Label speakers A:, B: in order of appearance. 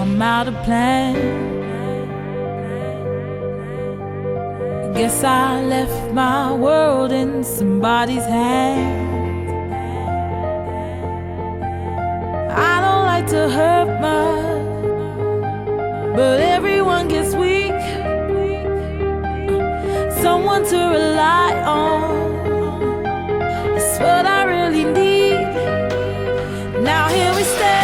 A: I'm out of plan. Guess I left my world in somebody's hands. I don't like to hurt much, but everyone gets weak. Someone to rely on, it's what I really need. Now here we stand,